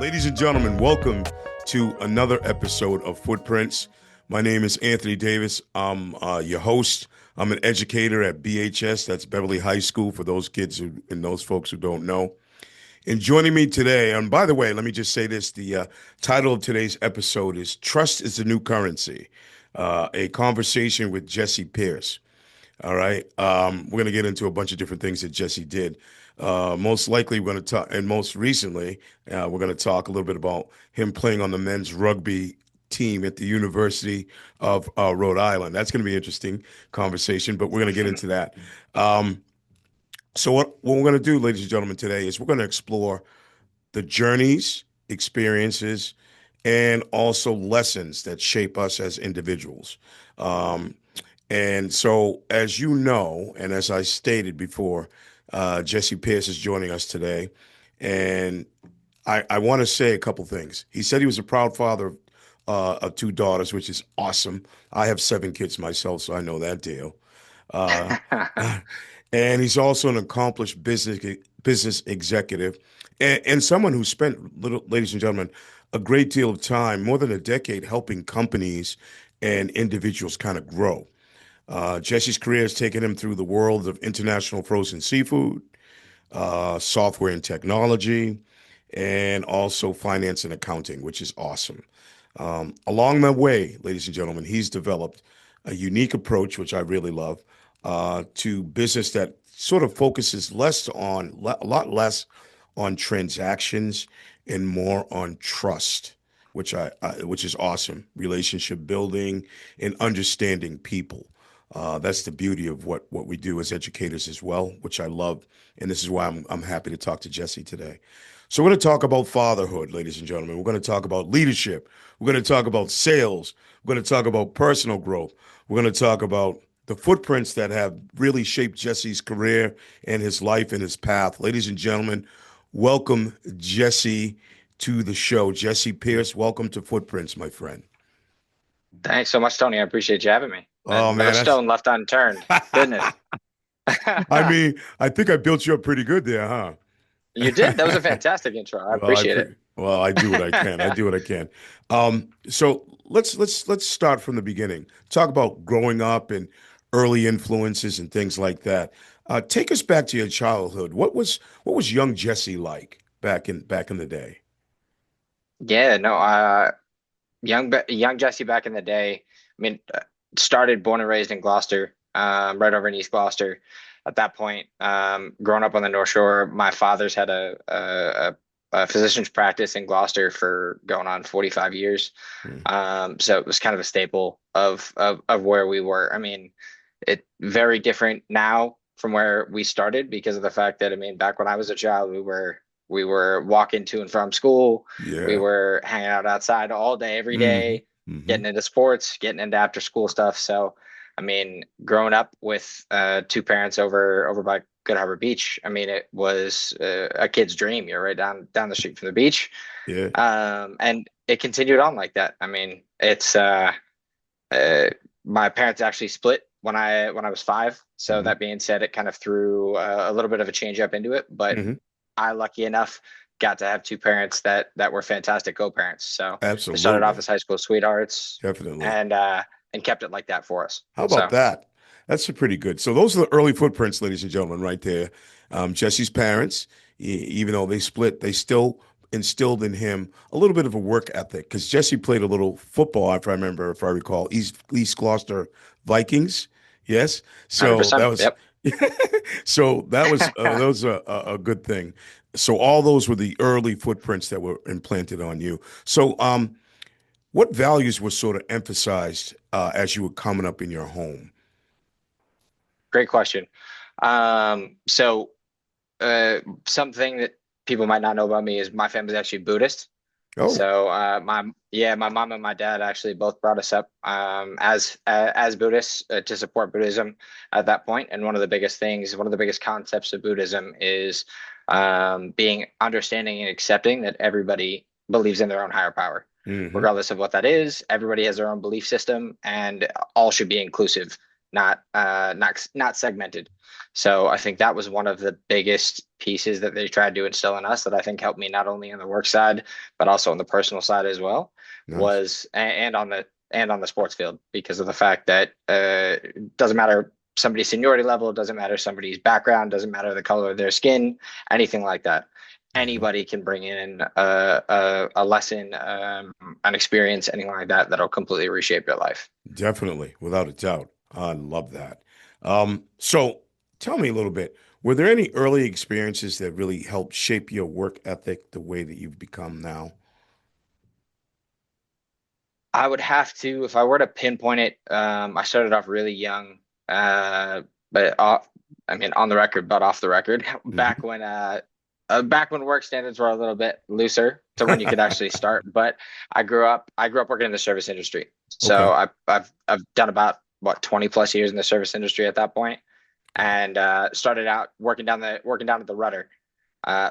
Ladies and gentlemen, welcome to another episode of Footprints. My name is Anthony Davis. I'm your host. I'm an educator at BHS, that's Beverly High School, for those kids and those folks who don't know. And joining me today, and by the way, let me just say this, the title of today's episode is Trust is the New Currency, a conversation with Jesse Pearce. All right. We're going to get into a bunch of different things that Jesse did. Most likely, we're going to talk, and most recently, we're going to talk a little bit about him playing on the men's rugby team at the University of Rhode Island. That's going to be an interesting conversation, but we're going to get into that. So what we're going to do, ladies and gentlemen, today is we're going to explore the journeys, experiences, and also lessons that shape us as individuals. And so, as you know, and as I stated before, Jesse Pearce is joining us today. And I want to say a couple things. He said he was a proud father of two daughters, which is awesome. I have 7 kids myself, so I know that deal. Uh, and he's also an accomplished business executive and someone who spent, ladies and gentlemen, a great deal of time, more than a decade, helping companies and individuals kind of grow. Jesse's career has taken him through the world of international frozen seafood, software and technology, and also finance and accounting, which is awesome. Along the way, ladies and gentlemen, he's developed a unique approach, which I really love, to business that sort of focuses a lot less on transactions and more on trust, which is awesome. Relationship building and understanding people. That's the beauty of what we do as educators as well, which I love, and this is why I'm happy to talk to Jesse today. So we're going to talk about fatherhood, ladies and gentlemen. We're going to talk about leadership. We're going to talk about sales. We're going to talk about personal growth. We're going to talk about the footprints that have really shaped Jesse's career and his life and his path. Ladies and gentlemen, welcome Jesse to the show. Jesse Pearce, welcome to Footprints, my friend. Thanks so much, Tony. I appreciate you having me. Oh And no man, that's stone left unturned. Goodness. I mean, I think I built you up pretty good there, huh? You did. That was a fantastic intro. I appreciate it. Well, I do what I can. I do what I can. So let's start from the beginning. Talk about growing up and early influences and things like that. Take us back to your childhood. What was young Jesse like back in the day? Yeah, no, young Jesse back in the day. I mean, started born and raised in Gloucester, right over in East Gloucester. At that point, growing up on the North Shore, my father's had a physician's practice in Gloucester for going on 45 years. Hmm. So it was kind of a staple of where we were. I mean, it very different now from where we started because of the fact that, I mean, back when I was a child, we were walking to and from school. We Yeah. were hanging out outside all day, every Hmm. day, Hmm. getting into sports, getting into after school stuff. So, I mean, growing up with two parents over by Good Harbor Beach, I mean, it was a kid's dream. You're right down the street from the beach, Yeah. and it continued on like that. I mean, it's uh, my parents actually split when I was 5. So Hmm. that being said, it kind of threw a little bit of a change up into it. But Hmm. I, lucky enough, got to have two parents that were fantastic co-parents. So they started off Absolutely. as high school sweethearts, Definitely. and kept it like that for us. How about So that? That's pretty good. So those are the early footprints, ladies and gentlemen, right there. Jesse's parents, even though they split, they still instilled in him a little bit of a work ethic because Jesse played a little football, if I recall, East Gloucester Vikings. Yes. So that 100%. was, Yep. so that was a good thing. So all those were the early footprints that were implanted on you. So, what values were sort of emphasized as you were coming up in your home? Great question. So something that people might not know about me is my family's actually Buddhist. Oh, So my mom and my dad actually both brought us up as Buddhists to support Buddhism at that point. And one of the biggest concepts of Buddhism is being understanding and accepting that everybody believes in their own higher power, hmm, regardless of what that is. Everybody has their own belief system, and all should be inclusive not segmented. So I think that was one of the biggest pieces that they tried to instill in us that I think helped me not only on the work side but also on the personal side as well. Nice. Was and on the sports field because of the fact that it doesn't matter somebody's seniority level, it doesn't matter somebody's background, doesn't matter the color of their skin, anything like that. Mhm. Anybody can bring in a lesson, an experience, anything like that that'll completely reshape your life. Definitely, without a doubt. I love that. So tell me a little bit. Were there any early experiences that really helped shape your work ethic the way that you've become now? I would have to, if I were to pinpoint it, I started off really young, but off, I mean, on the record, but off the record, Hmm. back when work standards were a little bit looser to when you could actually start. But I grew up working in the service industry. So Okay. I've done about what 20 plus years in the service industry at that point, Wow. and started out working down at the rudder,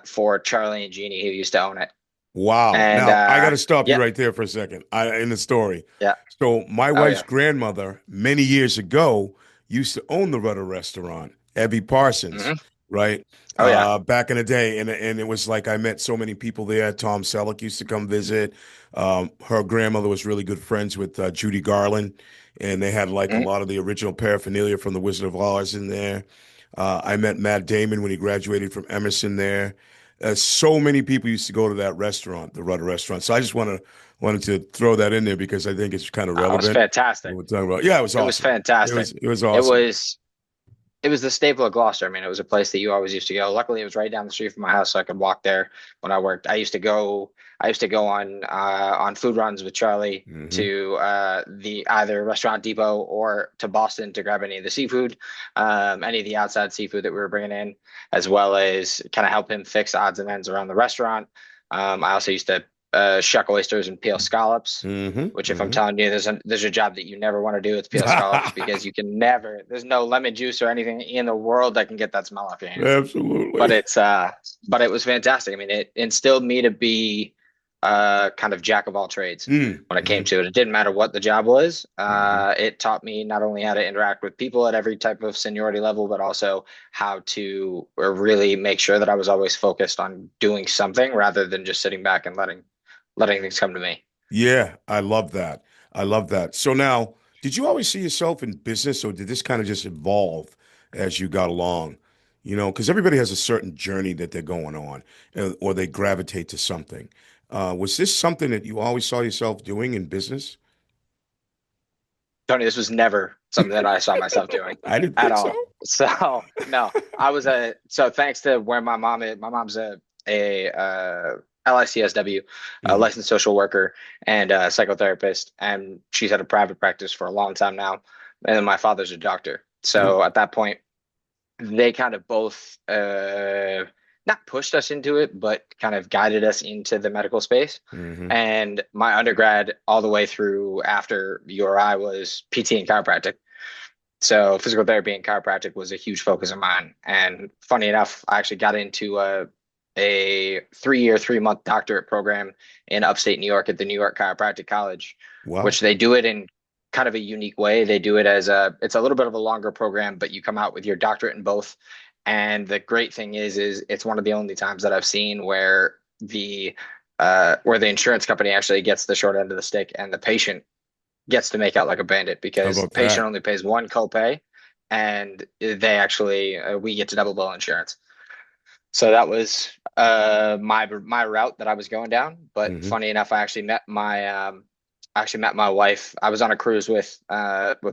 for Charlie and Jeannie, who used to own it. Wow. And Now, I got to stop you yeah, right there for a second. In the story. yeah, So, my oh wife's yeah, grandmother, many years ago, used to own the Rudder Restaurant, Abby Parsons, hmm right? oh yeah. Back in the day. And it was like I met so many people there. Tom Selleck used to come visit. Her grandmother was really good friends with Judy Garland, and they had like a Mhm. lot of the original paraphernalia from The Wizard of Oz in there. I met Matt Damon when he graduated from Emerson there. So many people used to go to that restaurant, the Rudder Restaurant. So I just wanted to throw that in there because I think it's kind of Oh, it was relevant. What fantastic. we're talking about. Yeah, it was It was awesome. fantastic. It was It awesome. was it was the staple of Gloucester. I mean, it was a place that you always used to go. Luckily, it was right down the street from my house, so I could walk there when I worked. I used to go on food runs with Charlie Hmm. to the either Restaurant Depot or to Boston to grab any of the seafood, any of the outside seafood that we were bringing in, as well as kind of help him fix odds and ends around the restaurant. I also used to shuck oysters and peel scallops. Hmm. Which, if I'm Hmm. telling you, there's a job that you never want to do, it's peel scallops because you can never. There's no lemon juice or anything in the world that can get that smell off your hands. But Absolutely. but it was fantastic. I mean, it instilled me to be kind of jack of all trades when it came Mm-hmm. to it. It didn't matter what the job was. Hmm. It taught me not only how to interact with people at every type of seniority level, but also how to really make sure that I was always focused on doing something rather than just sitting back and letting things come to me. Yeah, I love that. I love that. So now, did you always see yourself in business, or did this kind of just evolve as you got along? Because everybody has a certain journey that they're going on, or they gravitate to something. Was this something that you always saw yourself doing in business? Tony, this was never something that I saw myself doing I didn't at think so. all. So no, so thanks to where my mom is, my mom's a LICSW, a Hmm. licensed social worker and a psychotherapist, and she's had a private practice for a long time now. And then my father's a doctor. Cool. So at that point, they kind of both not pushed us into it, but kind of guided us into the medical space. Hmm. And my undergrad, all the way through after URI, was PT and chiropractic. So physical therapy and chiropractic was a huge focus of mine. And funny enough, I actually got into a 3 year, 3 month doctorate program in upstate New York at the New York Chiropractic College, Wow. which they do it in kind of a unique way. They do it as it's a little bit of a longer program, but you come out with your doctorate in both. And the great thing is it's one of the only times that I've seen where the insurance company actually gets the short end of the stick and the patient gets to make out like a bandit How because the about patient that? only pays one copay and they actually we get to double bill insurance. So that was my route that I was going down. But Hmm. funny enough, I actually met my wife. I was on a cruise with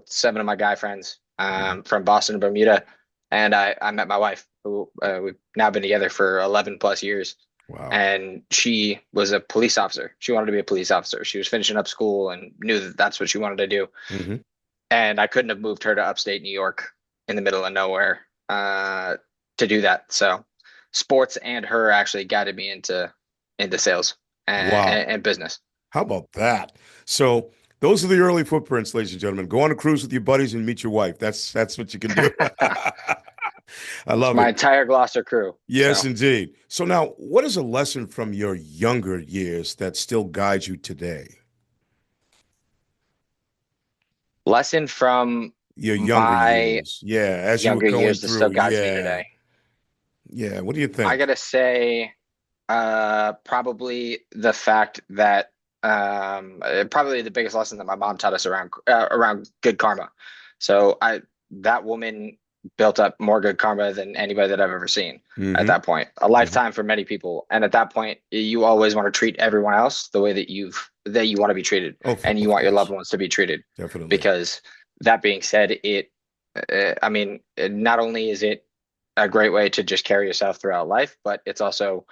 seven of my guy friends Hmm. from Boston to Bermuda, and I met my wife, who we've now been together for 11 plus years. Wow. And she was a police officer. She wanted to be a police officer. She was finishing up school and knew that that's what she wanted to do. Hmm. And I couldn't have moved her to upstate New York in the middle of nowhere to do that. So sports and her actually guided me into sales Wow. and business. How about that? So those are the early footprints, ladies and gentlemen. Go on a cruise with your buddies and meet your wife. That's what you can do. I It's love my it. entire Gloucester crew. Yes, So indeed. So now, what is a lesson from your younger years that still guides you today? lesson from Your younger My years. Yeah, as you were younger going years that still through. guides me Yeah. today. Yeah. What do you I think? gotta say, probably the fact that probably the biggest lesson that my mom taught us around good karma. So I that woman built up more good karma than anybody that I've ever seen at Mm-hmm. that point. A Mm-hmm. lifetime for many people. And at that point, you always want to treat everyone else the way that you want to be treated, Oh, and you of want your loved course. ones to be treated. Definitely. Because that being said, I mean, not only is it a great way to just carry yourself throughout life, but it's also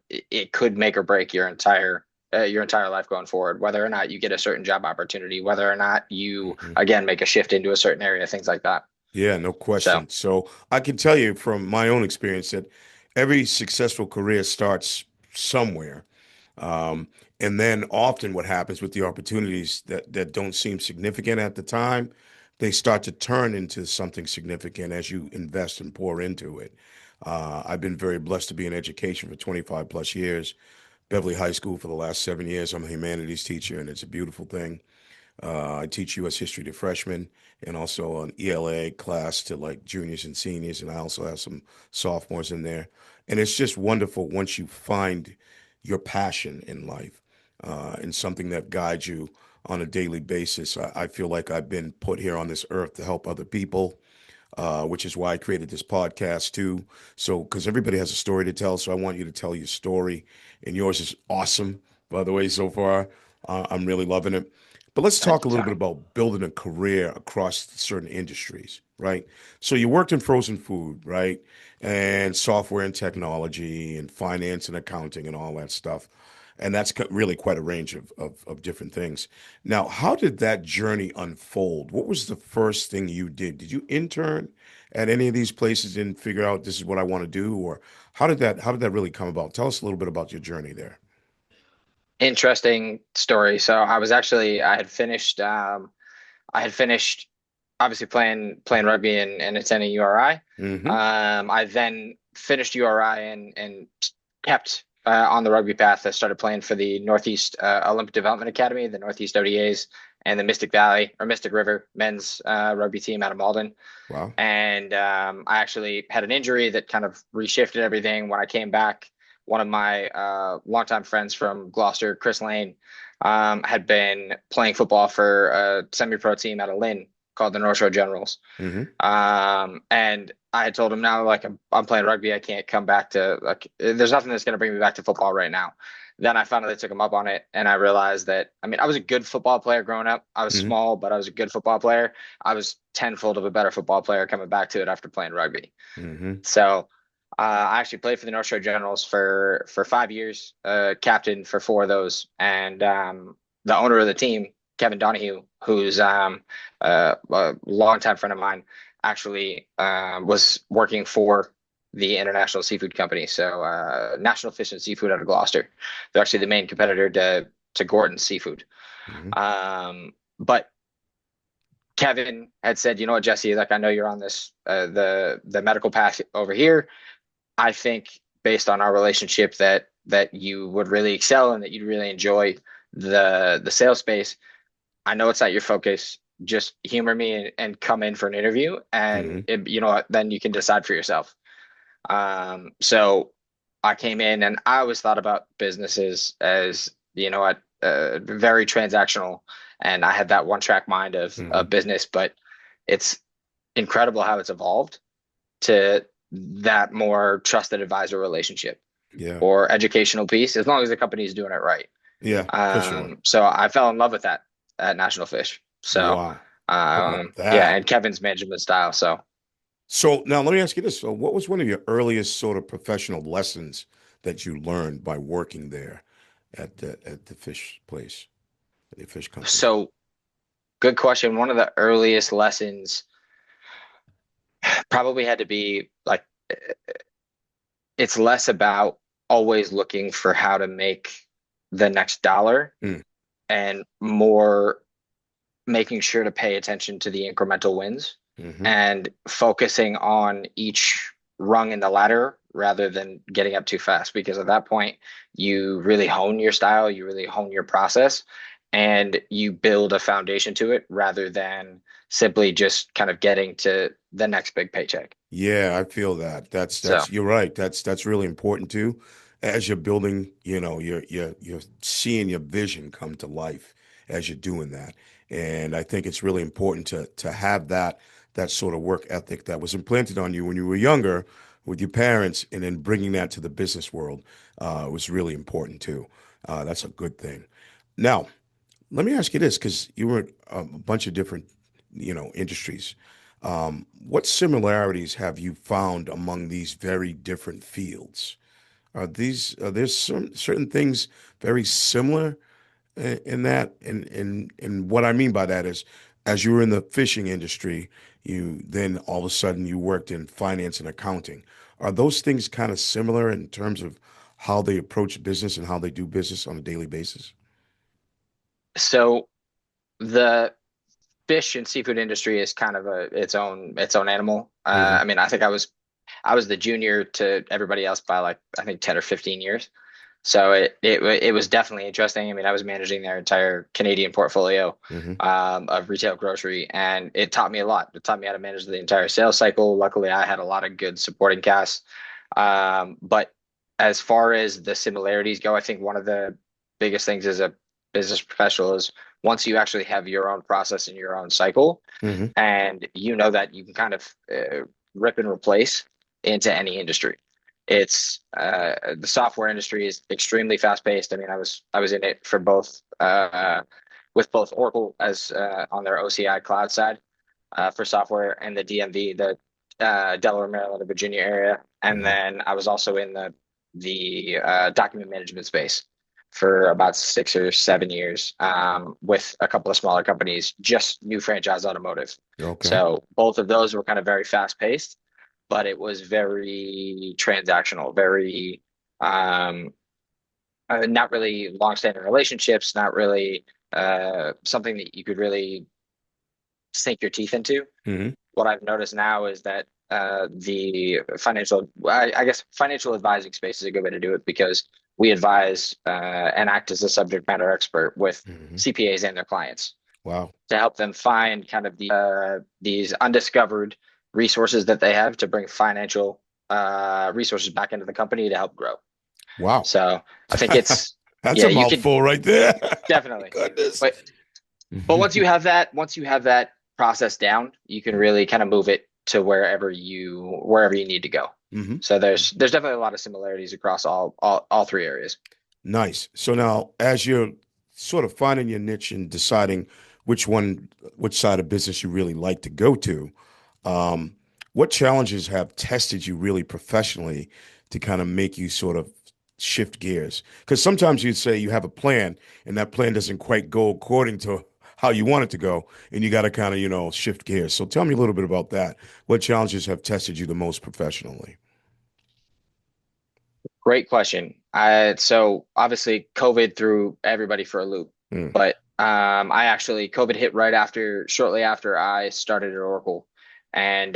it could make or break your entire life going forward, whether or not you get a certain job opportunity, whether or not you Mm-hmm. again make a shift into a certain area, things like that. Yeah, no So question. So I can tell you from my own experience that every successful career starts somewhere. Um, and then often what happens with the opportunities that don't seem significant at the time, they start to turn into something significant as you invest and pour into it. I've been very blessed to be in education for 25 plus years. Beverly High School for the last 7 years. I'm a humanities teacher, and it's a beautiful thing. I teach U.S. history to freshmen and also an ELA class to like juniors and seniors, and I also have some sophomores in there. And it's just wonderful once you find your passion in life and something that guides you on a daily basis. I feel like I've been put here on this earth to help other people, which is why I created this podcast too. So, because everybody has a story to tell, so I want you to tell your story, and yours is awesome, by the way, so far. I'm really loving it. But let's thank talk a you, little bit Tony. about building a career across certain industries, right? So you worked in frozen food, right? And software and technology and finance and accounting and all that stuff. And that's really quite a range of different things. Now, how did that journey unfold? What was the first thing you did? Did you intern at any of these places and figure out this is what I want to do, or how did that really come about? Tell us a little bit about your journey there. Interesting story. So I had finished obviously playing rugby and attending URI. Mm-hmm. I then finished URI and kept on the rugby path. I started playing for the Northeast Olympic Development Academy, the Northeast ODAs, and the Mystic Valley or Mystic River men's rugby team out of Malden. Wow. And I actually had an injury that kind of reshifted everything. When I came back, one of my longtime friends from Gloucester, Chris Lane, had been playing football for a semi-pro team out of Lynn called the North Shore Generals. Mm-hmm. And I had told him now, like I'm playing rugby, I can't come back to like. There's nothing that's going to bring me back to football right now. Then I finally took him up on it, and I realized that I mean I was a good football player growing up. I was Mm-hmm. small, but I was a good football player. I was tenfold of a better football player coming back to it after playing rugby. Mm-hmm. So I actually played for the North Shore Generals for 5 years, captain for four of those, and the owner of the team, Kevin Donahue, who's a longtime friend of mine, actually was working for the International Seafood Company, so National Fish and Seafood out of Gloucester. They're actually the main competitor to Gorton's Seafood. Mm-hmm. But Kevin had said, you know what, Jesse, like I know you're on this the medical path over here. I think based on our relationship that you would really excel and that you'd really enjoy the sales space. I know it's not your focus. Just humor me and come in for an interview, and Mm-hmm. you know what, then you can decide for yourself. So I came in, and I always thought about businesses as you know what, very transactional, and I had that one track mind Mm-hmm. of business, but it's incredible how it's evolved to that more trusted advisor relationship Yeah. or educational piece, as long as the company is doing it right. Yeah, for sure. So I fell in love with that at National Fish. So, Wow. How about yeah, that? and Kevin's management style. So So now let me ask you this. So what was one of your earliest sort of professional lessons that you learned by working there at the fish place, the fish company? so good question. One of the earliest lessons probably had to be like it's less about always looking for how to make the next dollar Mm. and more making sure to pay attention to the incremental wins Mm-hmm. and focusing on each rung in the ladder rather than getting up too fast. Because at that point, you really hone your style, you really hone your process, and you build a foundation to it rather than simply just kind of getting to the next big paycheck. Yeah, I feel that. So, That's you're right. That's really important too. As you're building, you're seeing your vision come to life as you're doing that. And I think it's really important to have that sort of work ethic that was implanted on you when you were younger with your parents, and then bringing that to the business world was really important too. That's a good thing. Now, let me ask you this, because you were in a bunch of different, industries. What similarities have you found among these very different fields? Are there some certain things very similar in that? And what I mean by that is, as you were in the fishing industry, you then all of a sudden you worked in finance and accounting. Are those things kind of similar in terms of how they approach business and how they do business on a daily basis? so the fish and seafood industry is kind of its own animal. Hmm. I mean, I was the junior to everybody else by like I think 10 or 15 years. So it was definitely interesting. I mean, I was managing their entire Canadian portfolio Hmm. of retail grocery, and it taught me a lot. It taught me how to manage the entire sales cycle. Luckily, I had a lot of good supporting casts. But as far as the similarities go, I think one of the biggest things as a business professional is once you actually have your own process and your own cycle, Hmm. and you know that you can kind of rip and replace into any industry. It's the software industry is extremely fast paced. I mean, I was in it for both with both Oracle as on their OCI cloud side for software and the DMV, the Delaware, Maryland, and Virginia area, and Hmm. then I was also in the document management space for about 6 or 7 years with a couple of smaller companies, just new franchise automotive. Okay. So both of those were kind of very fast paced, but it was very transactional, very um, not really long-standing relationships, not really something that you could really sink your teeth into. Hmm. What I've noticed now is that the I guess financial advising space is a good way to do it because we advise and act as a subject matter expert with Hmm. CPAs and their clients Wow. to help them find kind of these undiscovered resources that they have to bring financial resources back into the company to help grow. Wow. So I think it's That's yeah, a you could mouthful right there. definitely, Goodness. but once you have that process down, you can really kind of move it to wherever you need to go. Hmm. So there's definitely a lot of similarities across all three areas. Nice. So now, as you're sort of finding your niche and deciding which side of business you really like to go to, um, what challenges have tested you really professionally to kind of make you sort of shift gears? Because sometimes you'd say you have a plan and that plan doesn't quite go according to how you want it to go, and you got to kind of, shift gears. So tell me a little bit about that. What challenges have tested you the most professionally? Great question. So obviously COVID threw everybody for a loop, Mm. but I actually COVID hit shortly after I started at Oracle, and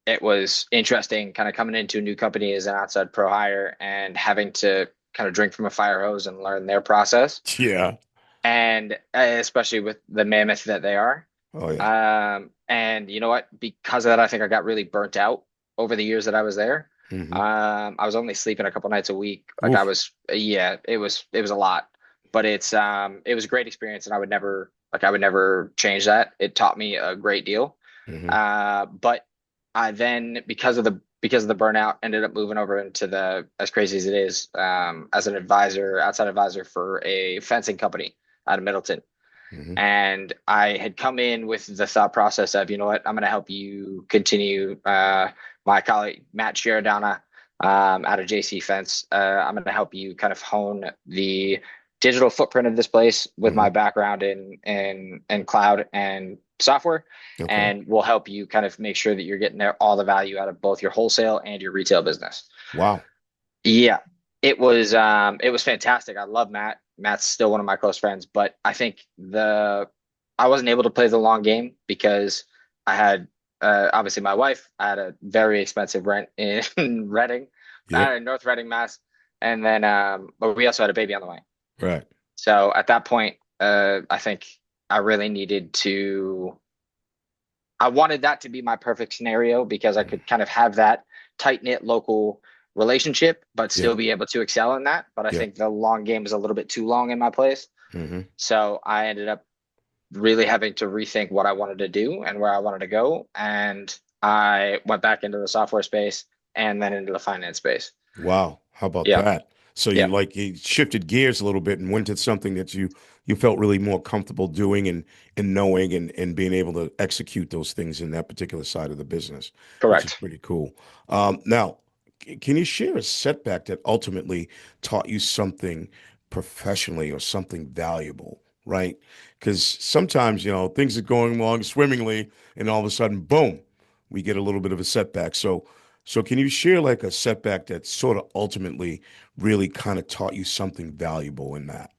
it was interesting kind of coming into a new company as an outside pro hire and having to kind of drink from a fire hose and learn their process, Yeah. and especially with the mammoth that they are. Oh, yeah. And you know what? Because of that, I think I got really burnt out over the years that I was there. Hmm. I was only sleeping a couple nights a week. Oof. Yeah, it was a lot, but it was a great experience, and I would never change that. It taught me a great deal. Hmm. But I then because of the burnout ended up moving over into the as crazy as it is as an outside advisor for a fencing company out of Middleton. Hmm. And I had come in with the thought process of, you know what, I'm going to help you continue. My colleague Matt Giordana out of JC Fence, I'm going to help you kind of hone the digital footprint of this place with Hmm. my background in cloud and software, Okay. and we'll help you kind of make sure that you're getting all the value out of both your wholesale and your retail business. Wow. Yeah, it was fantastic. I love Matt. Matt's still one of my close friends, but I think the I wasn't able to play the long game because I had obviously my wife. I had a very expensive rent in Reading, Yep. in North Reading, Mass, and then but we also had a baby on the way. Right. So at that point, I think I really needed to. I wanted that to be my perfect scenario because I could kind of have that tight knit local relationship, but Yeah. still be able to excel in that. But I Yeah. think the long game was a little bit too long in my place. Hmm. So I ended up really having to rethink what I wanted to do and where I wanted to go. And I went back into the software space and then into the finance space. Wow. How about Yep. that? So you Yep. like you shifted gears a little bit and went to something that you felt really more comfortable doing and knowing and being able to execute those things in that particular side of the business, which is Correct. pretty cool. Now, can you share a setback that ultimately taught you something professionally or something valuable, right? Because sometimes, things are going along swimmingly and all of a sudden, boom, we get a little bit of a setback. So can you share like a setback that sort of ultimately really kind of taught you something valuable in that?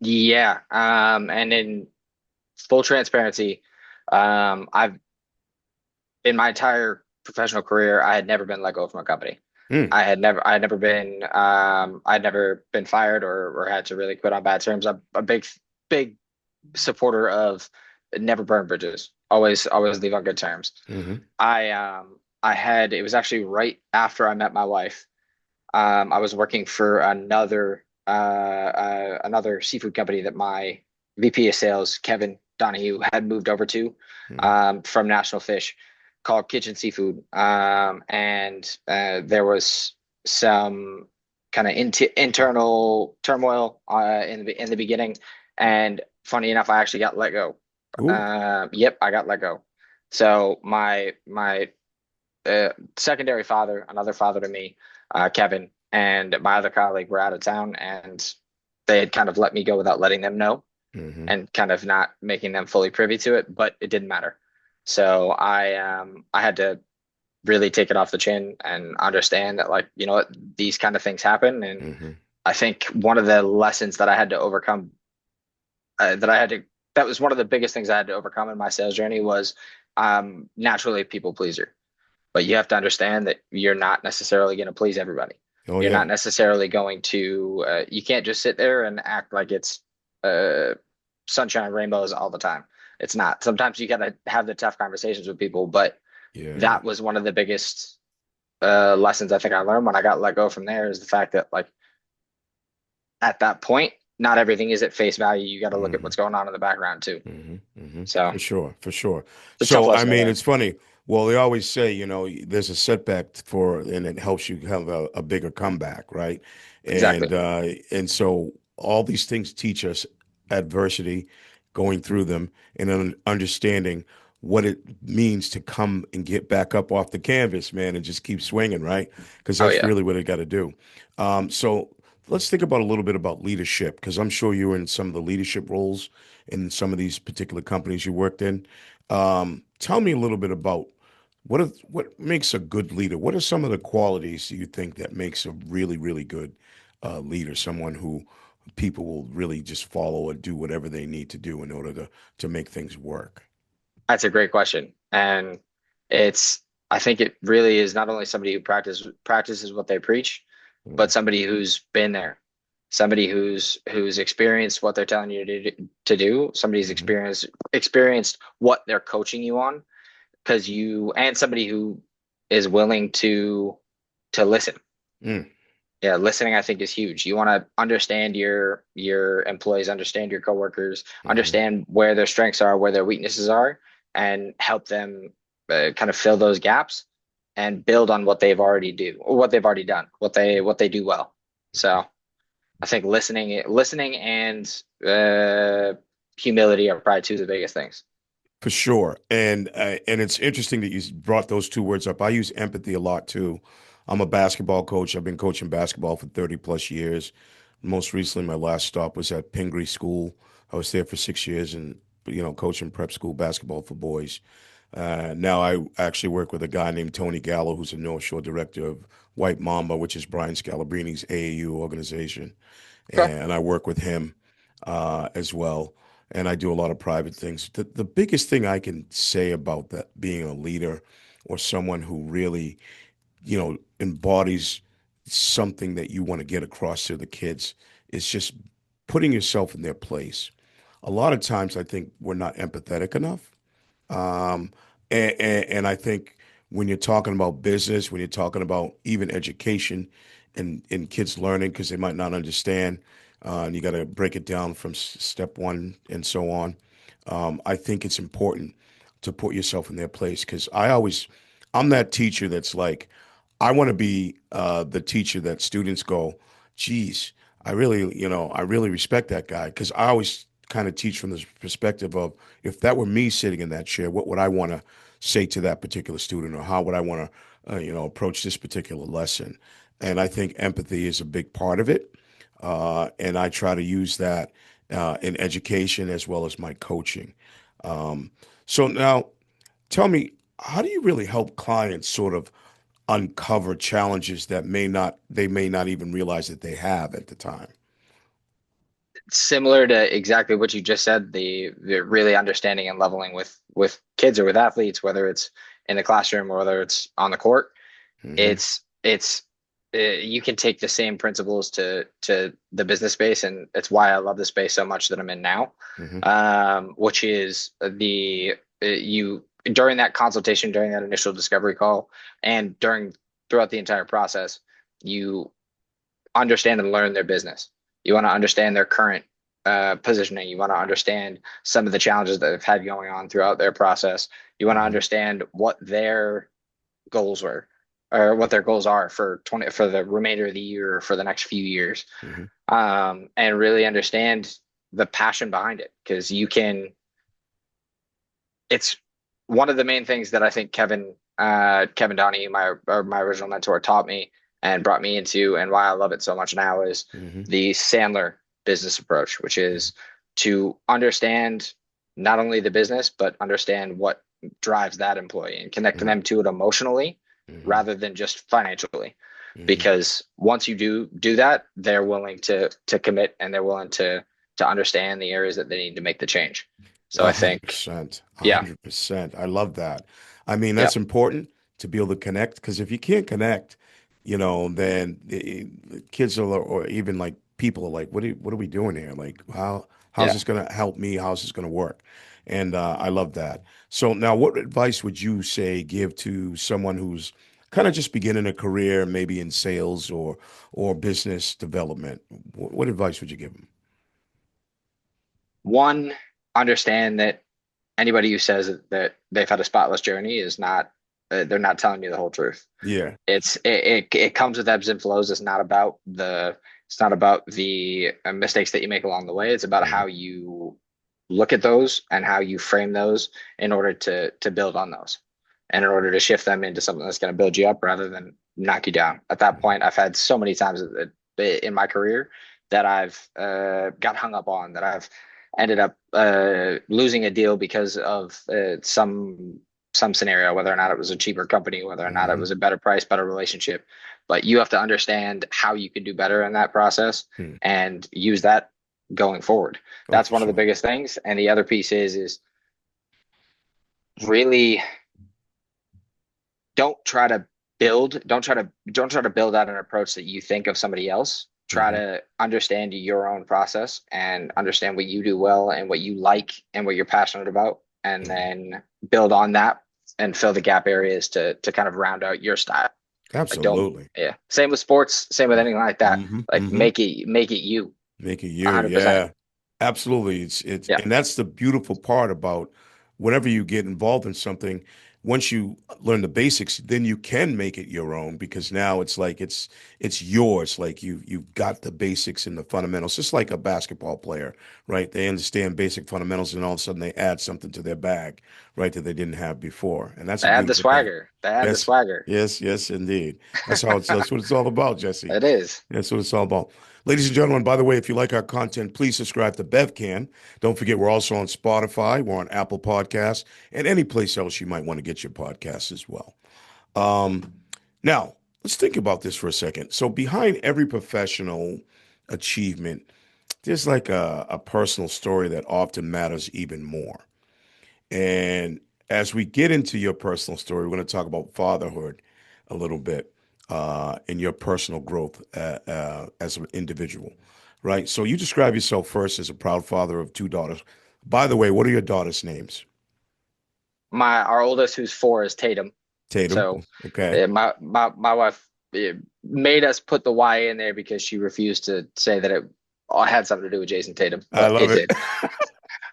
Yeah. And in full transparency, I've in my entire professional career, I had never been let go from a company. Mm, I had never been fired or had to really quit on bad terms. I'm a big supporter of never burn bridges. Always leave on good terms. hmm It was actually right after I met my wife. I was working for another seafood company that my VP of sales, Kevin Donahue, had moved over to hmm from National Fish, called Kitchen Seafood. And there was some kind of internal turmoil in the beginning. And funny enough, I actually got let go. Ooh. Yep, I got let go. So my secondary father, another father to me, Kevin, and my other colleague were out of town, and they had kind of let me go without letting them know, Hmm. and kind of not making them fully privy to it. But it didn't matter. So I had to really take it off the chin and understand that, like, you know what, these kind of things happen. And Hmm. I think one of the lessons that I had to overcome, that I had to that was one of the biggest things I had to overcome in my sales journey was naturally a people pleaser. But you have to understand that you're not necessarily going to please everybody. Oh You're yeah. not necessarily going to, you can't just sit there and act like it's uh, sunshine and rainbows all the time. It's not. Sometimes you got to have the tough conversations with people. But Yeah. that was one of the biggest lessons I think I learned when I got let go from there, is the fact that, like, at that point, not everything is at face value. You got to look at Hmm. what's going on in the background too. So For sure, for sure. it's a tough So, I lesson to mean, learn. it's funny. Well, they always say, there's a setback and it helps you have a bigger comeback, right? Exactly. And so all these things teach us adversity, going through them, and then understanding what it means to come and get back up off the canvas, man, and just keep swinging, right? Because Oh that's yeah. really what it got to do. So let's think about a little bit about leadership, because I'm sure you're in some of the leadership roles in some of these particular companies you worked in. Tell me a little bit about what makes a good leader. What are some of the qualities you think that makes a really, really good leader? Someone who people will really just follow or do whatever they need to do in order to make things work. That's a great question. And it's, I think it really is not only somebody who practices what they preach, but Mhm, somebody who's been there, somebody who's experienced what they're telling you to do, somebody who's mhm, experienced what they're coaching you on, and somebody who is willing to listen. mm, Yeah, listening I think is huge. You want to understand your employees, understand your coworkers, mhm, understand where their strengths are, where their weaknesses are, and help them kind of fill those gaps and build on what they've already do or what they've already done, what they do well. So I think listening and humility are probably two of the biggest things. for sure. And it's interesting that you brought those two words up. I use empathy a lot too. I'm a basketball coach. I've been coaching basketball for 30 plus years. Most recently, my last stop was at Pingree School. I was there for 6 years and, coaching prep school basketball for boys. Now I actually work with a guy named Tony Gallo, who's a North Shore director of White Mamba, which is Brian Scalabrini's AAU organization. Okay. And I work with him as well. And I do a lot of private things. The biggest thing I can say about that being a leader or someone who really, embodies something that you want to get across to the kids is just putting yourself in their place. A lot of times, I think we're not empathetic enough. Um, and I think when you're talking about business, when you're talking about even education and kids learning, because they might not understand, and you got to break it down from step one and so on. I think it's important to put yourself in their place because I'm that teacher that's like, I want to be the teacher that students go, geez, I really respect that guy because I always kind of teach from this perspective of if that were me sitting in that chair, what would I want to say to that particular student, or how would I want to, approach this particular lesson? And I think empathy is a big part of it, and I try to use that in education as well as my coaching. Um, so now, tell me, how do you really help clients sort of uncover challenges that they may not even realize that they have at the time? Similar to exactly what you just said, the really understanding and leveling with kids or with athletes, whether it's in the classroom or whether it's on the court. Hmm. It's you can take the same principles to the business space, and it's why I love the space so much that I'm in now. Hmm. Which is the you during that consultation, during that initial discovery call, and throughout the entire process, you understand and learn their business. You want to understand their current positioning. You want to understand some of the challenges that they've had going on throughout their process. You want to Hmm. understand what their goals were or what their goals are for 20 for the remainder of the year or for the next few years. Hmm. And really understand the passion behind it because it's one of the main things that I think Kevin Downey, my original mentor, taught me and brought me into, and why I love it so much now is Hmm. the Sandler business approach, which is to understand not only the business but understand what drives that employee and connect Hmm. them to it emotionally Hmm. rather than just financially. Hmm. Because once you do that, they're willing to commit and they're willing to understand the areas that they need to make the change. So A I hundred think, percent, a yeah, 100%. I love that. I mean, yeah, that's important to be able to connect because if you can't connect, then kids are, or even like people are like, what are we doing here? Like, how's yeah. this going to help me? How's this going to work? And I love that. So now, what advice would you say give to someone who's kind of just beginning a career, maybe in sales or business development? What advice would you give them? One, understand that anybody who says that they've had a spotless journey is not, they're not telling you the whole truth. Yeah. It comes with ebbs and flows. It's not about the mistakes that you make along the way. It's about Hmm. how you look at those and how you frame those in order to build on those, and in order to shift them into something that's going to build you up rather than knock you down. At that point, I've had so many times in my career that I've got hung up on, that I've ended up losing a deal because of some scenario, whether or not it was a cheaper company, whether or not it Hmm. was a better price, better relationship. But you have to understand how you can do better in that process Hmm. and use that going forward. Oh, That's for one of the sure. biggest things. And the other piece is really don't try to don't try to build out an approach that you think of somebody else. Try Hmm. to understand your own process and understand what you do well and what you like and what you're passionate about, and Hmm. then build on that and fill the gap areas to kind of round out your style. Like don't Absolutely. yeah. Same with sports, same with anything like that. Hmm. Like Hmm. make it you Make it you. 100%. Yeah. Absolutely. It's Yeah. and that's the beautiful part about whenever you get involved in something, once you learn the basics, then you can make it your own because now it's like it's yours. Like you've got the basics and the fundamentals, just like a basketball player, right? They understand basic fundamentals and all of a sudden they add something to their bag, right, that they didn't have before. And that's They a had the beautiful thing. swagger. They had the Yes, swagger. yes, yes, indeed. That's what it's all about, Jesse. It is. That's what it's all about. Ladies and gentlemen, by the way, if you like our content, please subscribe to BevCam. Don't forget, we're also on Spotify, we're on Apple Podcasts, and any place else you might want to get your podcasts as well. Um, Now, let's think about this for a second. So, behind every professional achievement, there's like a personal story that often matters even more. And as we get into your personal story, we're going to talk about fatherhood a little bit and your personal growth as an individual, right? So you describe yourself first as a proud father of two daughters. By the way, what are your daughters' names? My our oldest, who's 4, is Tatum. Tatum. So Okay. my wife made us put the Y in there because she refused to say that it all had something to do with Jason Tatum, I but love it it. did.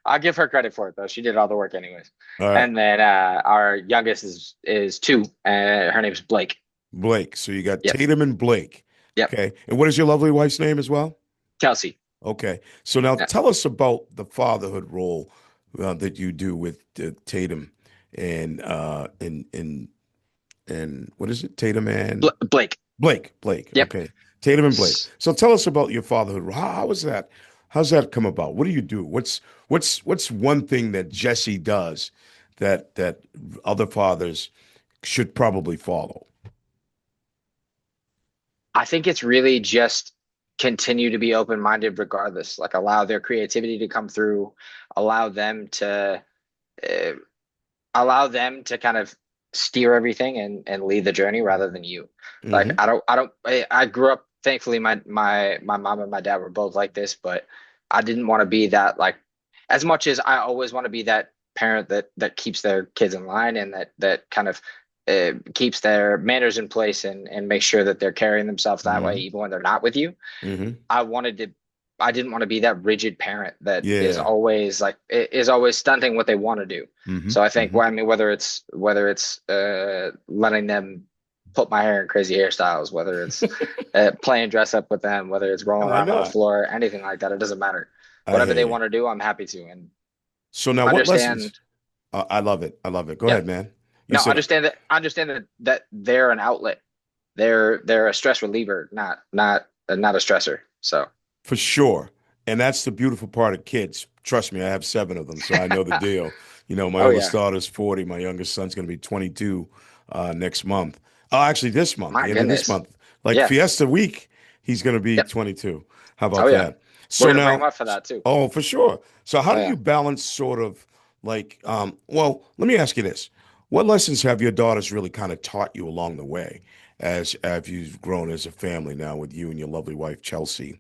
I'll give her credit for it though. She did all the work anyways. All right. And then our youngest is 2, and her name's Blake. Blake. So you got Yep. Tatum and Blake. Yep. Okay. And what is your lovely wife's name as well? Kelsey. Okay. So now Yeah. tell us about the fatherhood role that you do with Tatum and what is it? Tatum and Blake. Blake. Blake. Yep. Okay. Tatum and Blake. So tell us about your fatherhood role. How is that? How's that come about? What do you do? What's one thing that Jesse does that other fathers should probably follow? I think it's really just continue to be open-minded regardless. Like allow their creativity to come through, allow them to uh, allow them to kind of steer everything and lead the journey rather than you. Like Hmm. I grew up, thankfully my mom and my dad were both like this, but I didn't want to be that, like, as much as I always want to be that parent that keeps their kids in line and that kind of keeps their manners in place and makes sure that they're carrying themselves that way Hmm. even when they're not with you. Hmm. I wanted to I didn't want to be that rigid parent that Yeah. is always stunting what they want to do. Hmm. So I think, Hmm. well, I mean, whether it's letting them put my hair in crazy hairstyles, whether it's playing dress up with them, whether it's rolling Why around on the not? floor, anything like that, it doesn't matter. I Whatever hear they you. want to do, I'm happy to. And So now what lessons? understand, I love it. I love it. Go yeah, ahead, man. You no, said understand that they're an outlet. They're a stress reliever, not a stressor. So for sure. And that's the beautiful part of kids. Trust me, I have 7 of them, so I know the deal. My oh oldest yeah, daughter's 40. My youngest son's going to be 22 next month. Oh, actually, this month, my the end of this goodness, month. Like yeah, Fiesta week, he's going to be yep, 22. How oh about yeah. that? We're So gonna bring them now, up for that too. oh, for sure. So how Oh do yeah. you balance sort of like, well, let me ask you this. What lessons have your daughters really kind of taught you along the way as you've grown as a family now with you and your lovely wife, Chelsea?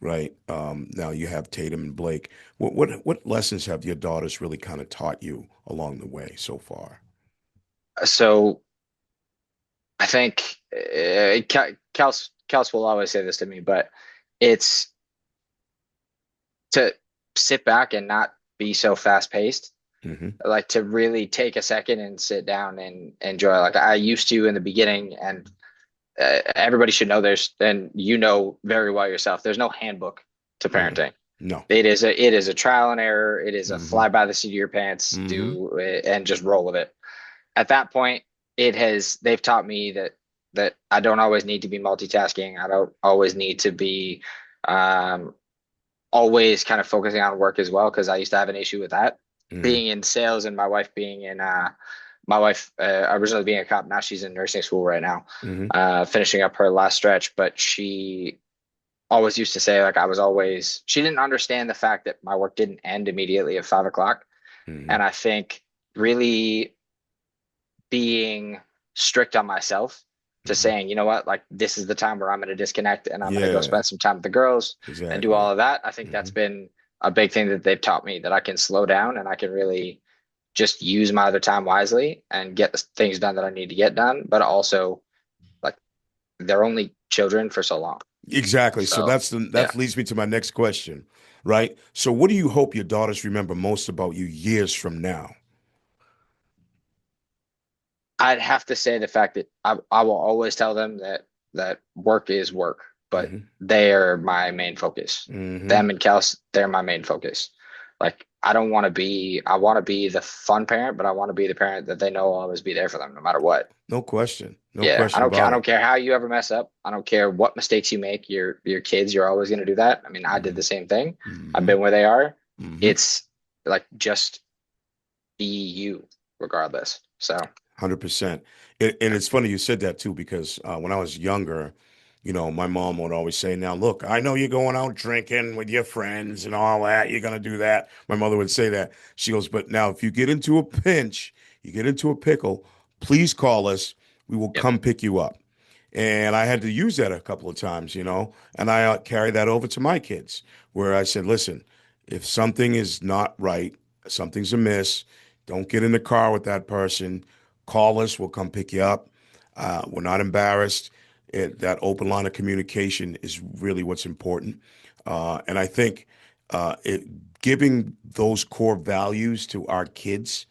Right. Now you have Tatum and Blake. What lessons have your daughters really kind of taught you along the way so far? So I think Kels will always say this to me, but it's to sit back and not be so fast paced. Hmm. Like to really take a second and sit down and enjoy. Like I used to in the beginning, and everybody should know and you know very well yourself. There's no handbook to Hmm. parenting. No. It is a trial and error. It is a Hmm. fly by the seat of your pants, Hmm. do it and just roll with it. At that point, they've taught me that I don't always need to be multitasking. I don't always need to be um, always kind of focusing on work as well, because I used to have an issue with that. Hmm. Being in sales and my wife originally being a cop, now she's in nursing school right now, Hmm. finishing up her last stretch. But she always used to say, like, she didn't understand the fact that my work didn't end immediately at 5 o'clock. Hmm. And I think really being strict on myself to Hmm. saying, you know what, like this is the time where I'm going to disconnect and I'm going to go Yeah, spend some time with the girls and do exactly. all of that. I think Hmm. that's been a big thing that they've taught me, that I can slow down and I can really just use my other time wisely and get the things done that I need to get done. But also, like, they're only children for so long. Exactly. So So, yeah. that leads me to my next question, right? So what do you hope your daughters remember most about you years from now? I'd have to say the fact that I will always tell them that work is work, but Hmm. they are my main focus. Hmm. Them and Kels, they're my main focus. Like I want to be the fun parent, but I want to be the parent that they know will always be there for them no matter what. No question. No Yeah, question I about don't it. care how you ever mess up. I don't care what mistakes you make. Your kids, you're always going to do that. I mean, I did Hmm. the same thing. I've Hmm. been where they are. Hmm. It's like just be you regardless. So, 100%. And it's funny you said that too, because when I was younger, my mom would always say, "Now, look, I know you're going out drinking with your friends and all that. You're going to do that." My mother would say that. She goes, "But now, if you get into a pinch, you get into a pickle, please call us. We will yep. come pick you up." And I had to use that a couple of times, and I carry that over to my kids, where I said, listen, if something is not right, something's amiss, don't get in the car with that person. Call us, we'll come pick you up. We're not embarrassed. That open line of communication is really what's important. And I think giving those core values to our kids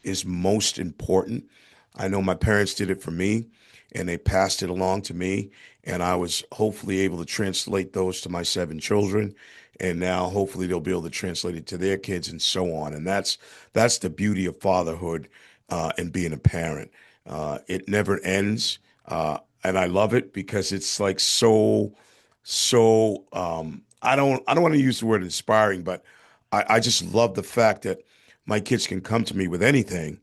is most important. I know my parents did it for me, and they passed it along to me, and I was hopefully able to translate those to my 7 children, and now hopefully they'll be able to translate it to their kids and so on. And that's the beauty of fatherhood and being a parent. It never ends, and I love it because it's like so. I don't want to use the word inspiring, but I just love the fact that my kids can come to me with anything,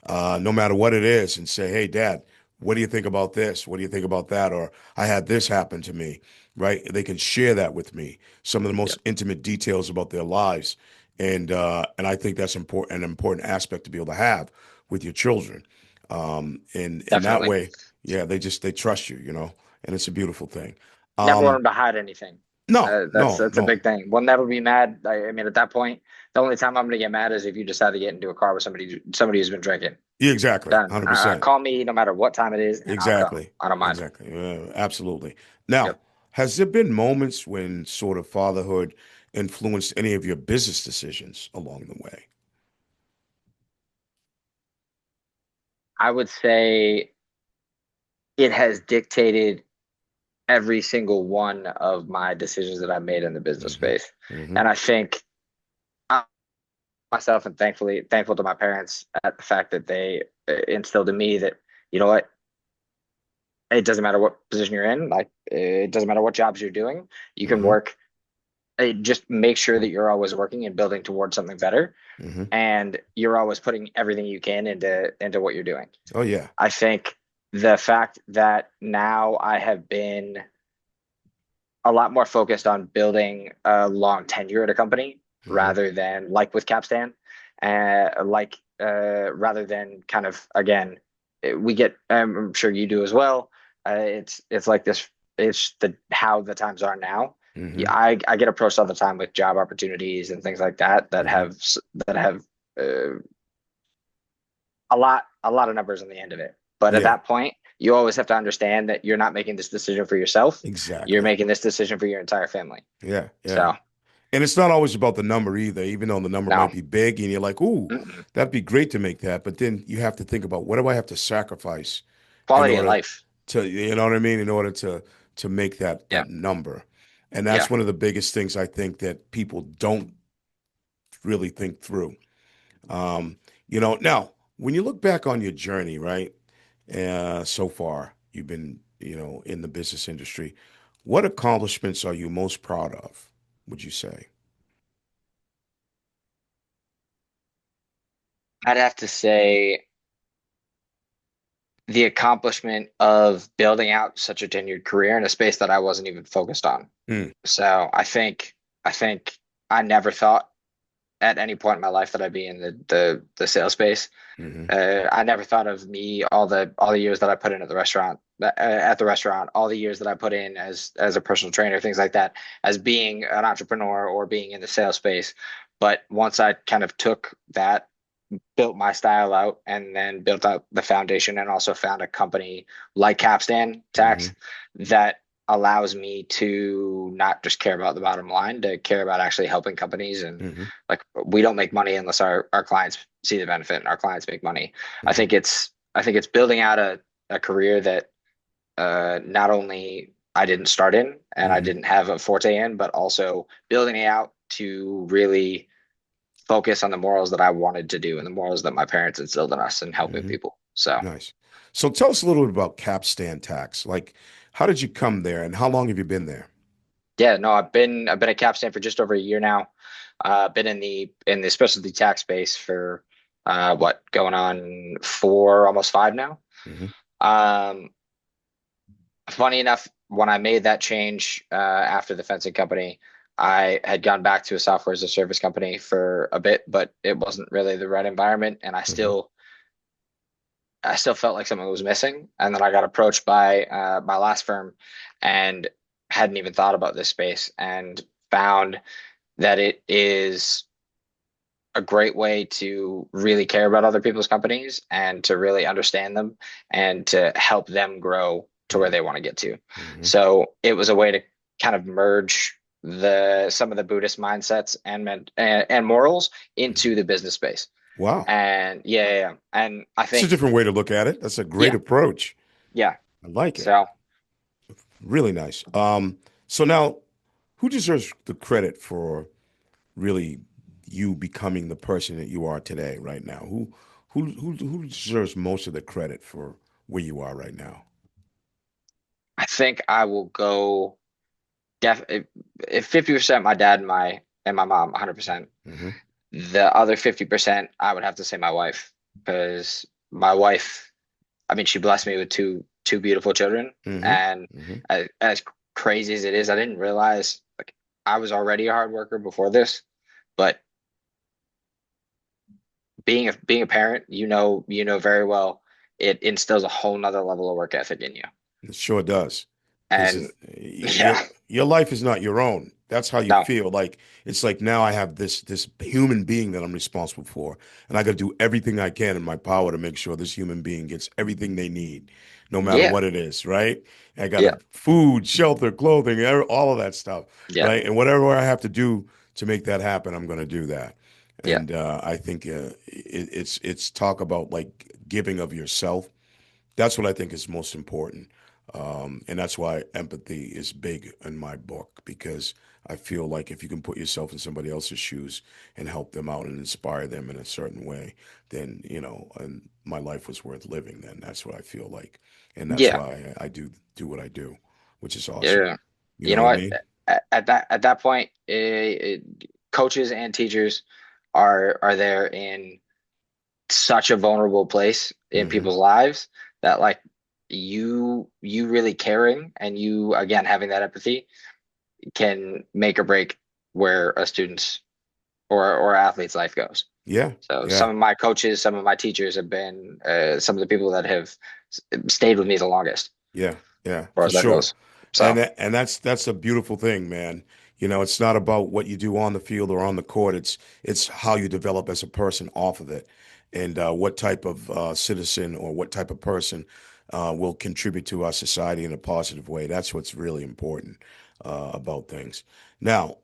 no matter what it is, and say, "Hey, Dad, what do you think about this? What do you think about that?" Or I had this happen to me, right? They can share that with me, some of the Yeah, most intimate details about their lives, and I think that's an important aspect to be able to have with your children. And that definitely. way, yeah, they trust you, and it's a beautiful thing. Never want Um, them to hide anything. no, That's no, that's a no. big thing. We'll never be mad. I mean, at that point, the only time I'm gonna get mad is if you decide to get into a car with somebody who's been drinking. Yeah, exactly, Done. 100%. Call me no matter what time it is, and I'll come. Exactly. I don't mind. Exactly. Absolutely. Now, Yep. has there been moments when sort of fatherhood influenced any of your business decisions along the way? I would say it has dictated every single one of my decisions that I made in the business Hmm. space. Hmm. And I think I myself and thankful to my parents at the fact that they instilled in me that, you know what, it doesn't matter what position you're in, like it doesn't matter what jobs you're doing, you can Hmm. work. Just make sure that you're always working and building towards something better, Hmm. and you're always putting everything you can into what you're doing. Oh yeah. I think the fact that now I have been a lot more focused on building a long tenure at a company Hmm. rather than like with Capstan, rather than kind of again, we get. I'm sure you do as well. It's like this. It's the how the times are now. Hmm. Yeah, I get approached all the time with job opportunities and things like that Hmm. that have uh, a lot of numbers on the end of it. But at Yeah, that point, you always have to understand that you're not making this decision for yourself. You're exactly. making this decision for your entire family. Yeah, yeah. So And it's not always about the number either, even though the number no, might be big and you're like, ooh, mm-mm. that'd be great to make that. But then you have to think about what do I have to sacrifice in Quality of order life. you know what I mean, in order to make that Yeah, that number. And yeah. that's one of the biggest things I think that people don't really think through. Um, now when you look back on your journey, right? So far, you've been, in the business industry. What accomplishments are you most proud of, would you say? I'd have to say the accomplishment of building out such a tenured career in a space that I wasn't even focused on. Mm, So I think I never thought at any point in my life that I'd be in the sales space. hmm. I never thought of me all the years that I put in at the restaurant, all the years that I put in as a personal trainer, things like that, as being an entrepreneur or being in the sales space. But once I kind of took that, built my style out, and then built out the foundation, and also found a company like Capstan Hmm. Tax that allows me to not just care about the bottom line, to care about actually helping companies. And Hmm. like we don't make money unless our clients see the benefit and our clients make money. Hmm. I think it's building out a career that not only I didn't start in and I Hmm. didn't have a forte in, but also building it out to really focus on the morals that I wanted to do and the morals that my parents instilled in us and helping Hmm. people. So Nice. So tell us a little bit about Capstan Tax. Like, how did you come there, and how long have you been there? yeah, no, I've been at Capstan for just over a year now. Been in the specialty tax space for what going on 4, almost 5 now. Hmm. Um, Funny enough, when I made that change after the fencing company, I had gone back to a software as a service company for a bit, but it wasn't really the right environment, and Hmm. I still felt like something was missing. And then I got approached by my last firm and hadn't even thought about this space and found that it is a great way to really care about other people's companies and to really understand them and to help them grow to where Mm-hmm. they want to get to. Mm-hmm. So it was a way to kind of merge the some of the Buddhist mindsets and morals Mm-hmm. into the business space. Wow. And yeah. And I It's a think, different way to look at it. That's a great yeah, approach. yeah. I like it. So Really nice. So now, who deserves the credit for really you becoming the person that you are today, right now? Who deserves most of the credit for where you are right now? I think I will go if 50% my dad and my mom, 100%. Hmm. The other 50%, I would have to say my wife, because my wife, I mean, she blessed me with two beautiful children, Hmm. and Hmm. as crazy as it is, I didn't realize like I was already a hard worker before this, but being a parent, you know very well, it instills a whole nother level of work ethic in you, It sure does. and Because yeah, your life is not your own. That's how you no, feel. Like it's like now I have this human being that I'm responsible for, and I got to do everything I can in my power to make sure this human being gets everything they need, no matter yeah, what it is, right? I got yeah, to food, shelter, clothing, all of that stuff, yeah, right? And whatever I have to do to make that happen, I'm going to do that. yeah, And I think it's talk about like giving of yourself. That's what I think is most important. And that's why empathy is big in my book, because I feel like if you can put yourself in somebody else's shoes and help them out and inspire them in a certain way, then, and my life was worth living then. That's what I feel like. And that's yeah, why I do what I do, which is awesome. yeah. You You know know what I what? mean? At that point, coaches and teachers are there in such a vulnerable place in Hmm. people's lives that like you really caring and you again having that empathy can make or break where a student's or athlete's life goes. Yeah, So some yeah, of my coaches, some of my teachers have been some of the people that have stayed with me the longest, yeah, yeah, as far for as that sure. goes. So And that's a beautiful thing, man. It's not about what you do on the field or on the court. It's how you develop as a person off of it, and what type of citizen or what type of person will contribute to our society in a positive way. That's what's really important about things. Now,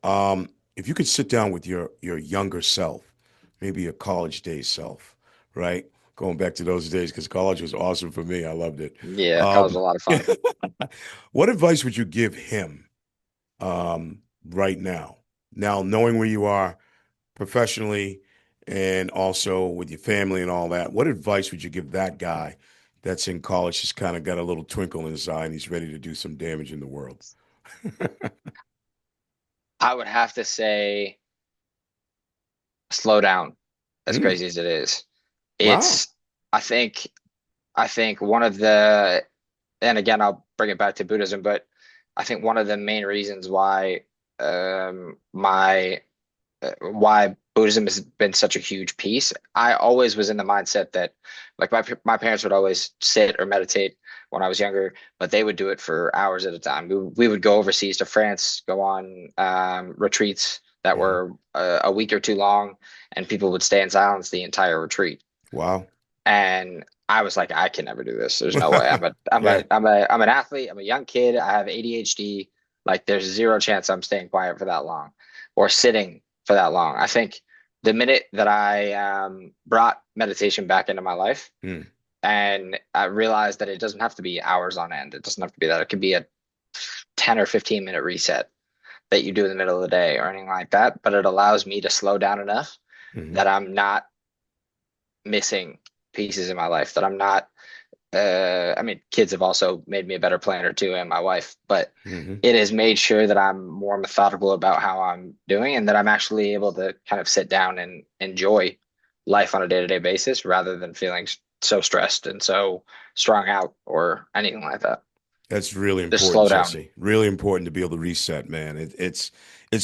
if you could sit down with your younger self, maybe your college days self, right? Going back to those days, because college was awesome for me. I loved it. yeah, college was a Um, lot of fun. what advice would you give him right now? Now, knowing where you are professionally and also with your family and all that, what advice would you give that guy that's in college, just kind of got a little twinkle in his eye and he's ready to do some damage in the world? I would have to say slow down, as Mm, crazy as it is. wow. It's I think I think one of the and again I'll bring it back to Buddhism, but I think one of the main reasons my why Buddhism has been such a huge piece. I always was in the mindset that like my parents would always sit or meditate when I was younger, but they would do it for hours at a time. We would go overseas to France, go on retreats that Hmm. were a week or two long, and people would stay in silence the entire retreat. Wow. And I was like, I can never do this. There's no way. Yeah. I'm an athlete. I'm a young kid. I have ADHD. Like, there's zero chance I'm staying quiet for that long or sitting for that long. I think the minute that I brought meditation back into my life Mm, and I realized that it doesn't have to be hours on end. It doesn't have to be that. It could be a 10 or 15-minute reset that you do in the middle of the day or anything like that. But it allows me to slow down enough hmm. that I'm not missing pieces in my life that I'm not I mean kids have also made me a better planner too and my wife, but Hmm. it has made sure that I'm more methodical about how I'm doing and that I'm actually able to kind of sit down and enjoy life on a day-to-day basis rather than feeling so stressed and so strung out or anything like that. That's really Just important, slow down. Jesse. Really important to be able to reset, man. It's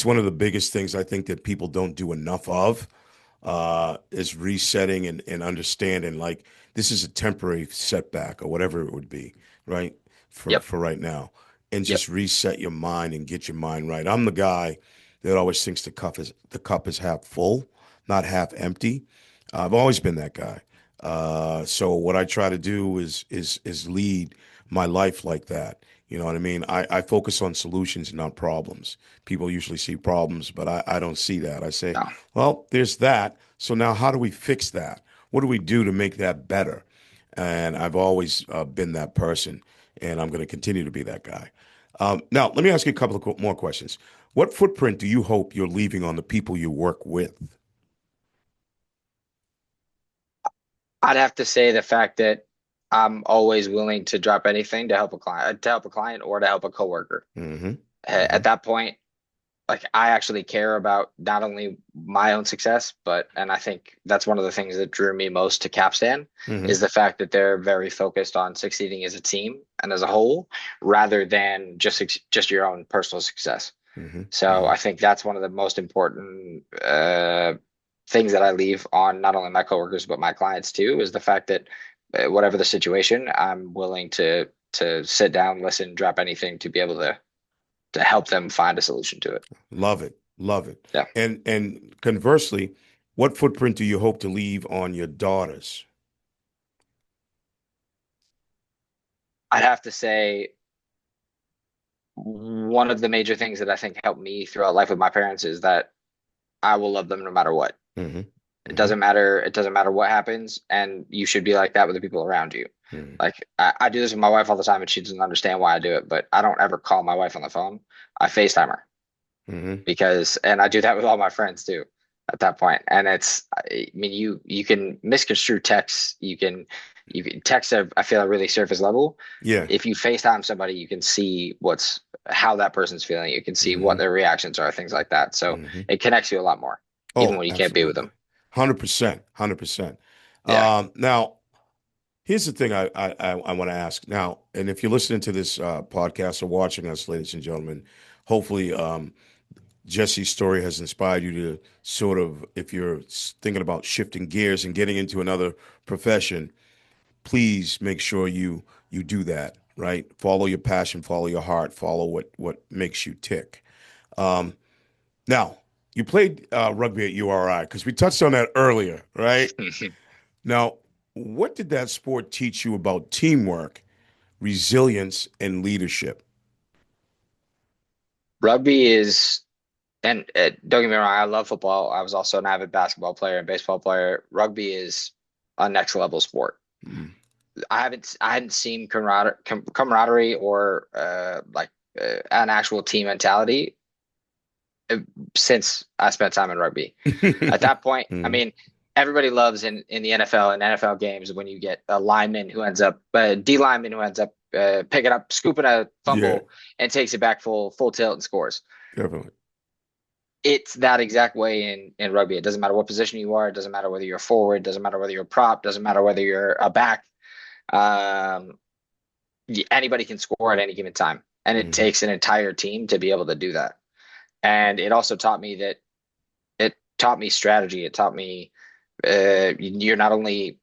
one of the biggest things I think that people don't do enough of. is resetting and understanding like this is a temporary setback or whatever it would be, right? For Yep. for right now. And Yep. just reset your mind and get your mind right. I'm the guy that always thinks the cup is half full, not half empty. I've always been that guy. So what I try to do is lead my life like that. You know what I mean? I focus on solutions, not problems. People usually see problems, but I don't see that. I say, No. well, there's that. So now how do we fix that? What do we do to make that better? And I've always been that person, and I'm going to continue to be that guy. Now, let me ask you a couple of more questions. What footprint do you hope you're leaving on the people you work with? I'd have to say the fact that I'm always willing to drop anything to help a client or to help a coworker. Mm-hmm. Mm-hmm. At that point, like I actually care about not only my own success, but and I think that's one of the things that drew me most to Capstan Mm-hmm. is the fact that they're very focused on succeeding as a team and as a whole, rather than just your own personal success. Mm-hmm. So Mm-hmm. I think that's one of the most important things that I leave on not only my coworkers but my clients too, is the fact that whatever the situation, I'm willing to sit down, listen, drop anything to be able to help them find a solution to it. Love it. Love it. Yeah. And conversely, what footprint do you hope to leave on your daughters? I'd have to say one of the major things that I think helped me throughout life with my parents is that I will love them no matter what. Mm-hmm. It Mm-hmm. doesn't matter. It doesn't matter what happens, and you should be like that with the people around you. Mm-hmm. Like I do this with my wife all the time, and she doesn't understand why I do it, but I don't ever call my wife on the phone. I FaceTime her Mm-hmm. because, and I do that with all my friends too at that point. And I mean, you can misconstrue texts. You can text I feel a really surface level. Yeah. If you FaceTime somebody, you can see how that person's feeling. You can see what Mm-hmm. their reactions are, things like that. So Mm-hmm. it connects you a lot more, even Oh, when you can't be with absolutely. them. 100%. 100%. Yeah. Now, here's the thing I want to ask now, and if you're listening to this podcast or watching us, ladies and gentlemen, hopefully Jesse's story has inspired you to sort of, if you're thinking about shifting gears and getting into another profession, please make sure you do that, right? Follow your passion, follow your heart, follow what makes you tick. Um, Now, you played rugby at URI because we touched on that earlier, right? Now, what did that sport teach you about teamwork, resilience, and leadership? Rugby is, and don't get me wrong, I love football. I was also an avid basketball player and baseball player. Rugby is a next level sport. Mm, I hadn't seen camaraderie or an actual team mentality uh, since I spent time in rugby. At that point, I mm, mean, everybody loves in the NFL and NFL games when you get a lineman who ends up D lineman who ends up picking up, scooping a yeah, fumble and takes it back full tilt and scores. definitely. It's that exact way in rugby. It doesn't matter what position you are. It doesn't matter whether you're forward. Doesn't matter whether you're a prop. Doesn't matter whether you're a back. Um, Anybody can score at any given time, and it Hmm. takes an entire team to be able to do that. And it also taught me that it taught me strategy. It taught me you're not only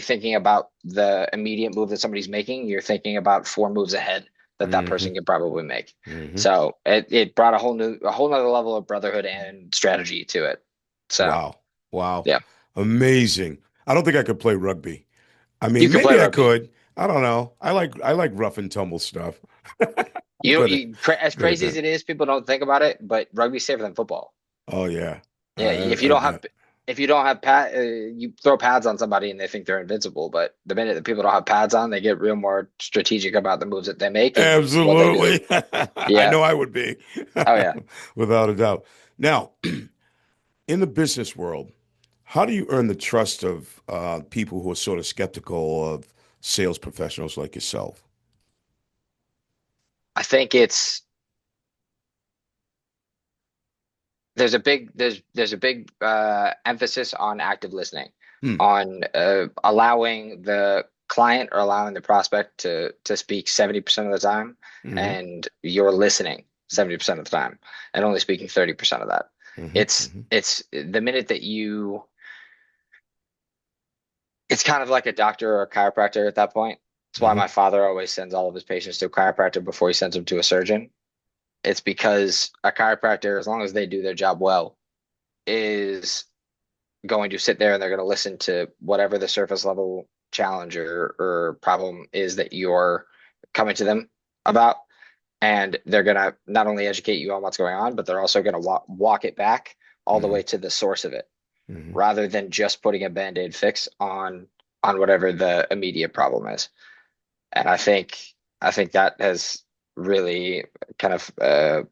thinking about the immediate move that somebody's making, you're thinking about four moves ahead that Hmm. person could probably make. Hmm. So it brought a whole nother level of brotherhood and strategy to it. So Wow, wow, yeah, amazing. I don't think I could play rugby. I you mean, can play maybe I rugby. could. I don't know. I like rough and tumble stuff. You know, Good at as good at crazy as that. it is, people don't think about it, but rugby's safer than football. Oh yeah, Yeah, I bet. if you don't have you throw pads on somebody and they think they're invincible. But the minute that people don't have pads on, they get real more strategic about the moves that they make and what they do. Absolutely. I Yeah. know I would be, Oh yeah. without a doubt. Now, in the business world, how do you earn the trust of people who are sort of skeptical of sales professionals like yourself? I think it's there's a big emphasis on active listening, Hmm. on allowing the client or allowing the prospect to speak 70% of the time, Hmm. and you're listening 70% of the time, and only speaking 30% of that. Hmm. It's Hmm. it's the minute that it's kind of like a doctor or a chiropractor at that point. That's why Hmm. my father always sends all of his patients to a chiropractor before he sends them to a surgeon. It's because a chiropractor, as long as they do their job well, is going to sit there and they're going to listen to whatever the surface level challenge or problem is that you're coming to them about. And they're going to not only educate you on what's going on, but they're also going to walk it back all the Hmm. way to the source of it, Hmm. rather than just putting a band-aid fix on whatever the immediate problem is. And I think that has really kind of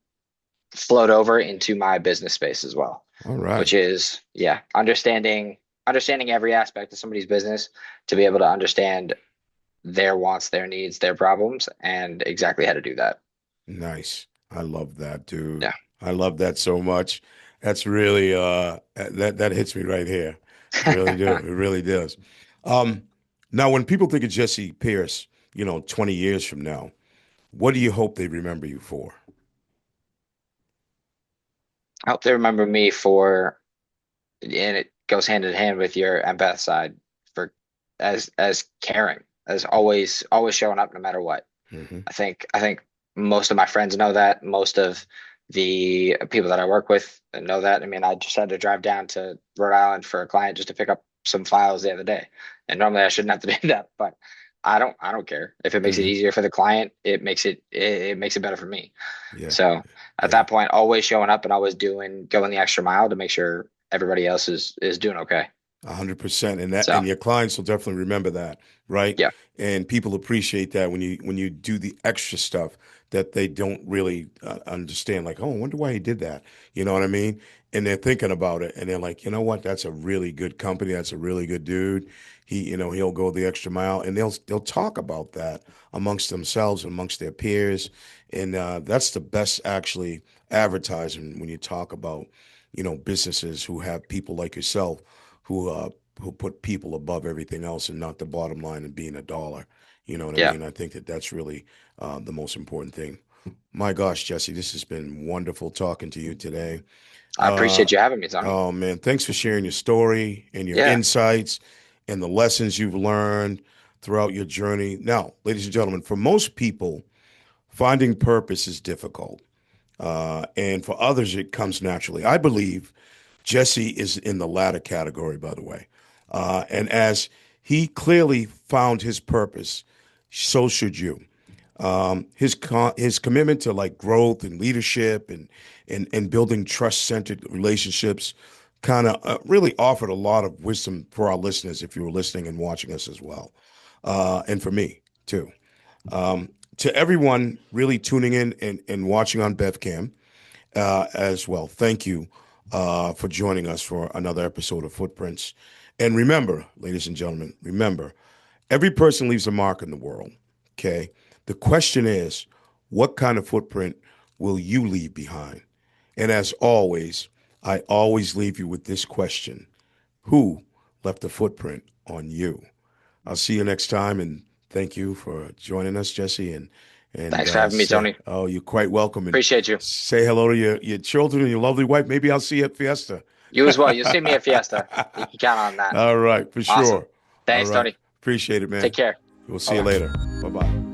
flowed over into my business space as well, All which right. is, yeah, understanding every aspect of somebody's business to be able to understand their wants, their needs, their problems, and exactly how to do that. Nice. I love that, dude. Yeah. I love that so much. That's really that hits me right here. I really do. It really does. Um, Now when people think of Jesse Pearce, 20 years from now, what do you hope they remember you for? I hope they remember me for, and it goes hand in hand with your empath side, for as caring, as always showing up no matter what. Hmm. I think most of my friends know that. Most of the people that I work with know that. I mean, I just had to drive down to Rhode Island for a client just to pick up some files the other day. And normally I shouldn't have to do that, but I don't care. If it makes it Hmm. easier for the client, it makes it better for me. Yeah. So at Yeah. that point, always showing up and always going the extra mile to make sure everybody else is doing okay. 100%. And that So and your clients will definitely remember that, right? yeah. And people appreciate that when you do the extra stuff that they don't really understand. Like, oh, I wonder why he did that. You know what I mean? And they're thinking about it, and they're like, you know what? That's a really good company. That's a really good dude. He'll go the extra mile, and they'll talk about that amongst themselves, amongst their peers, and that's the best actually advertising when you talk about, businesses who have people like yourself who uh who put people above everything else and not the bottom line and being a dollar. You know what I Yeah. mean? I think that that's really the most important thing. My gosh, Jesse, this has been wonderful talking to you today. I Uh, appreciate you having me, Tony. oh man, thanks for sharing your story and your Yeah. insights and the lessons you've learned throughout your journey. Now, ladies and gentlemen, for most people, finding purpose is difficult. And for others, it comes naturally. I believe Jesse is in the latter category, by the way. And as he clearly found his purpose, so should you. His commitment to like growth and leadership and building trust centered relationships kind of really offered a lot of wisdom for our listeners if you were listening and watching us as well, and for me too. To everyone really tuning in and watching on BevCam as well. Thank you for joining us for another episode of Footprints. And remember, ladies and gentlemen, remember, every person leaves a mark in the world. Okay. The question is, what kind of footprint will you leave behind? And as always, I always leave you with this question: who left a footprint on you? I'll see you next time, and thank you for joining us, Jesse. And Thanks for having me, say, Tony. oh, you're quite welcome, and Appreciate you. say hello to your children and your lovely wife. Maybe I'll see you at Fiesta. You as well. You'll see me at Fiesta. You can count on that. All right, for Awesome. sure. All Thanks, right, Tony. appreciate it, Take man. care. We'll see you Bye bye. later. Bye bye.